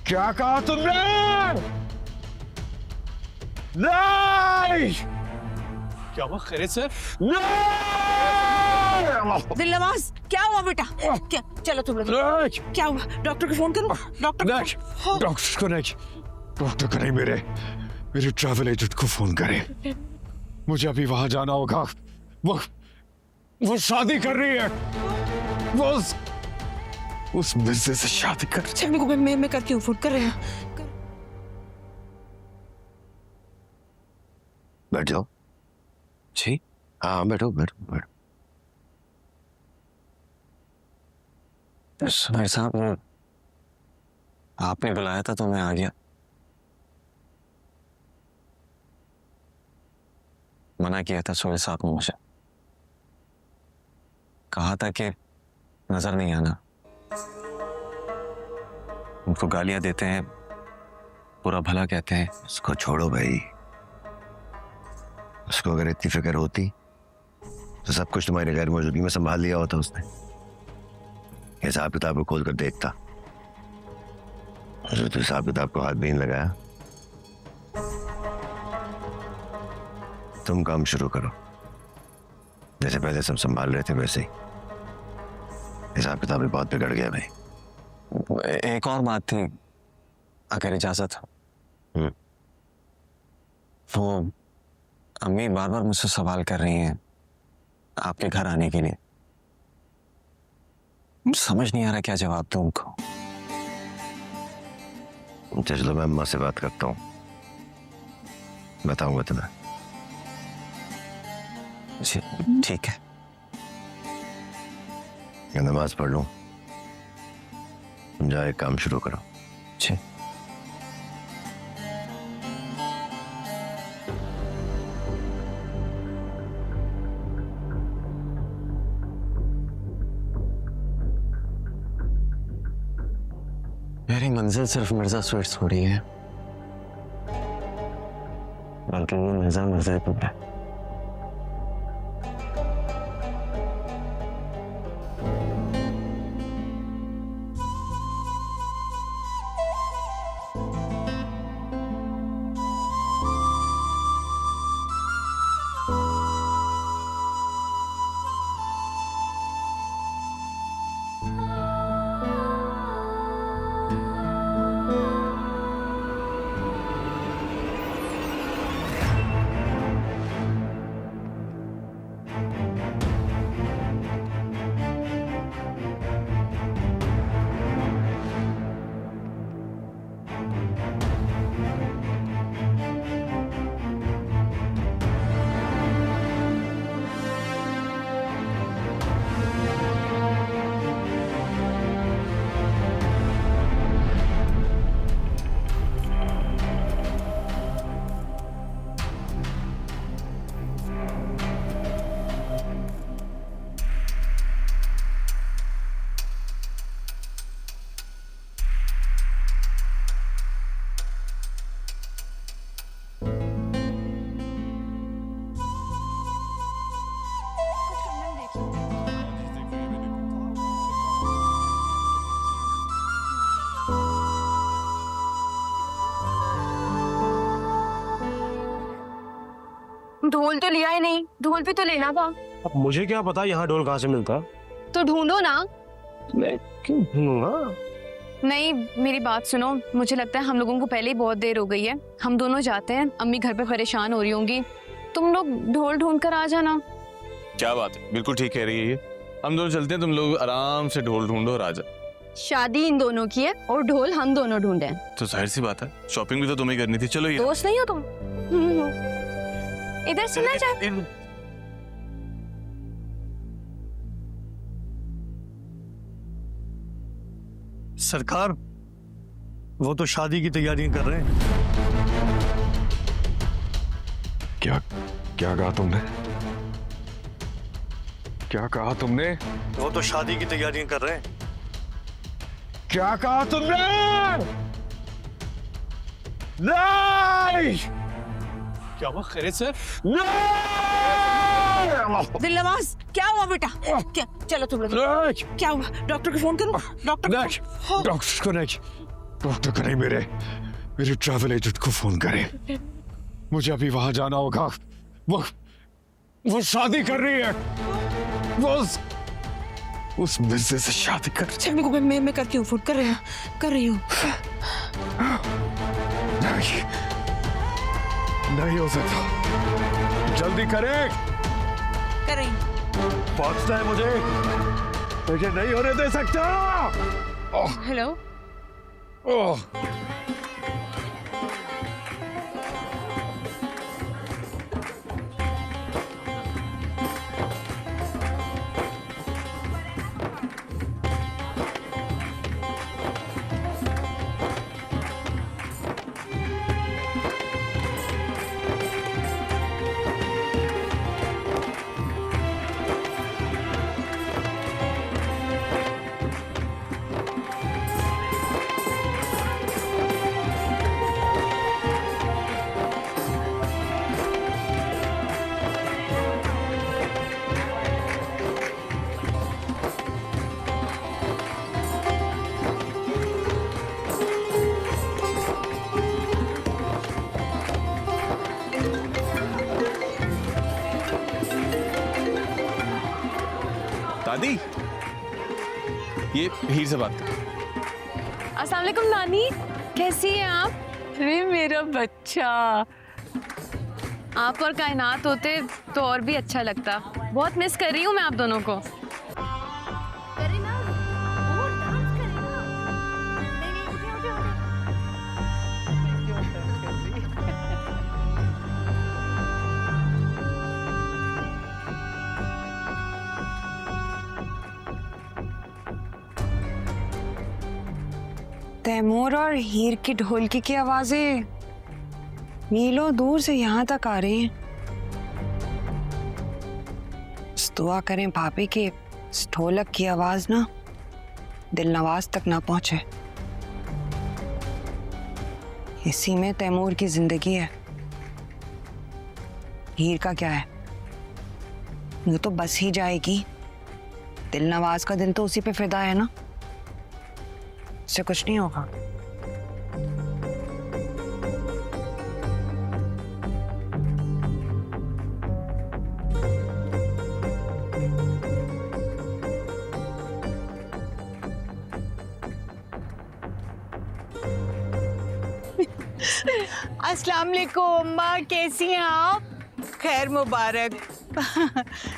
क्या कहा तुमने? नहीं! क्या हुआ खैरियत से? नहीं! दिलनवाज, क्या हुआ बेटा? क्या? चलो तुम लोग। क्या हुआ? डॉक्टर को फोन करो। डॉक्टर नहीं, डॉक्टर को नहीं, डॉक्टर को नहीं, मेरे ट्रैवल एजेंट को फोन करें। मुझे अभी वहां जाना होगा। वो शादी कर रही है। वो उस मिसेस से शादी कर। चल मैं करती हूँ, फोन कर रहे हैं। बैठ जाओ। जी हाँ बैठो बैठो बैठो। भाई साहब, आपने बुलाया था तो मैं आ गया। मना किया था सोहेल साहब ने मुझे, कहा था कि नजर नहीं आना। उनको गालियां देते हैं, बुरा भला कहते हैं। उसको छोड़ो भाई, उसको अगर इतनी फिक्र होती तो सब कुछ तुम्हारी गैर मौजूदगी में संभाल लिया होता उसने। हिसाब किताब को खोल कर देखता। जो तो हिसाब किताब को हाथ भी नहीं लगाया। तुम काम शुरू करो, जैसे पहले सब संभाल रहे थे वैसे ही। हिसाब किताब भी बहुत बिगड़ गया भाई। एक और बात थी, अगर इजाजत हो। वो अम्मी बार बार मुझसे सवाल कर रही हैं आपके घर आने के लिए। समझ नहीं आ रहा क्या जवाब दूं उनको। चलो मैं अम्मा से बात करता हूँ, बताऊंगा तुम्हें। जी ठीक है। मैं नमाज पढ़ लूं, तुम जाओ एक काम शुरू करो। जी मेरी मंजिल सिर्फ मिर्जा स्वीट्स थोड़ी है, बल्कि वो मिर्जा मिर्जापुर है। ढोल तो लिया ही नहीं, ढोल भी तो लेना था। अब मुझे क्या पता यहाँ ढोल कहाँ से मिलता। तो ढूंढो ना। मैं क्यों ढूंढूंगा? नहीं, मेरी बात सुनो, मुझे लगता है हम लोगों को पहले ही बहुत देर हो गई है। हम दोनों जाते हैं, अम्मी घर पे परेशान हो रही होंगी। तुम लोग ढोल ढूंढ कर आ जाना। क्या बात है, बिल्कुल ठीक कह रही है ये। हम दोनों चलते हैं, तुम लोग आराम से ढोल ढूंढो और आ जाओ। शादी इन दोनों की है और ढोल हम दोनों ढूंढे। तो जाहिर सी बात है, शॉपिंग भी तो तुम्हें करनी थी। चलो ये दोस्त नहीं हो तुम? इधर सुना जाए। सरकार, वो तो शादी की तैयारियां कर रहे हैं। क्या क्या कहा तुमने? क्या कहा तुमने? वो तो शादी की तैयारियां कर रहे हैं। क्या कहा तुमने? नहीं! क्या हुआ खैरियत से? दिलनवाज, क्या हुआ बेटा? क्या? चलो तुम लोग। नहीं! क्या हुआ? डॉक्टर को फोन करो। डॉक्टर नहीं, डॉक्टर को नहीं, डॉक्टर करें मेरे ट्रैवल एजेंट को फोन करें। मुझे अभी वहां जाना होगा। वो शादी कर रही है। वो उस मिर्जे से शादी कर। चल मैं करती हूँ फोन, कर रही हूँ। नहीं हो सकता, जल्दी करें। कर रही हूँ। पहुंचना है मुझे नहीं होने दे सकता। हेलो। ओह दादी, ये हीर से बात कर। अस्सलाम वालेकुम नानी, कैसी हैं आप? अरे मेरा बच्चा। आप और कायनात होते तो और भी अच्छा लगता। बहुत मिस कर रही हूँ मैं आप दोनों को। तैमूर और हीर की ढोलकी की आवाजें मीलों दूर से यहाँ तक आ रही हैं। दुआ करें भाभी की इस ढोलक की आवाज ना दिलनवाज तक ना पहुंचे। इसी में तैमूर की जिंदगी है। हीर का क्या है, वो तो बस ही जाएगी। दिलनवाज का दिल तो उसी पे फिदा है ना, इससे कुछ नहीं होगा। अस्सलाम वालेकुम अम्मा, कैसी हैं आप? खैर मुबारक।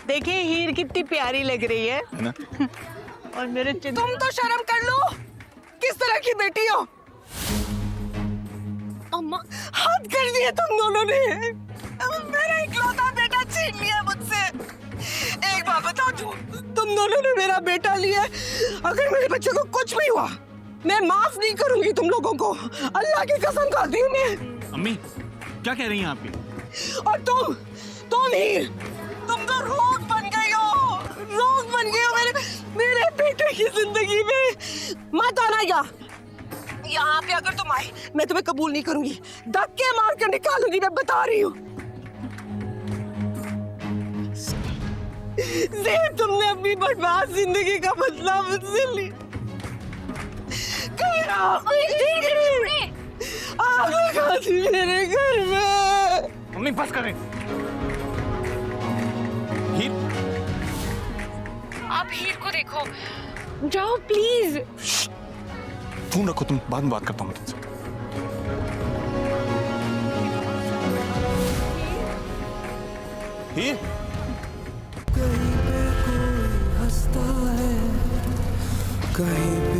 देखिए हीर कितनी प्यारी लग रही है ना? और मेरे तुम तो शर्म कर लो, किस तरह की बेटी हो? अम्मा हद कर दिया तुम दोनों ने। मेरा इकलौता बेटा छीन लिया मुझसे। एक बात बता दो, तुम दोनों ने मेरा बेटा लिया, अगर मेरे बच्चे को कुछ भी हुआ मैं माफ नहीं करूंगी तुम लोगों को। अल्लाह की कसम खाती हूँ मैं। अम्मी क्या कह रही हैं आप ये? और तुम हीर, तुम तो रोग बन गई हो मेरे बेटे की जिंदगी में। मत आना यहाँ पे, अगर तुम आए मैं तुम्हें कबूल नहीं करूंगी, धक्के मार कर निकालूंगी, मैं बता रही हूँ। तुमने अपनी बर्बाद जिंदगी का बदला मुझसे ली। मेरे घर में। मम्मी बस करें। हीर, आप हीर को देखो। जाओ प्लीज। फोन रखो, तुम बाद में बात करता हूँ तुमसे। हीर, कहीं पे कोई हंसता है, कहीं पे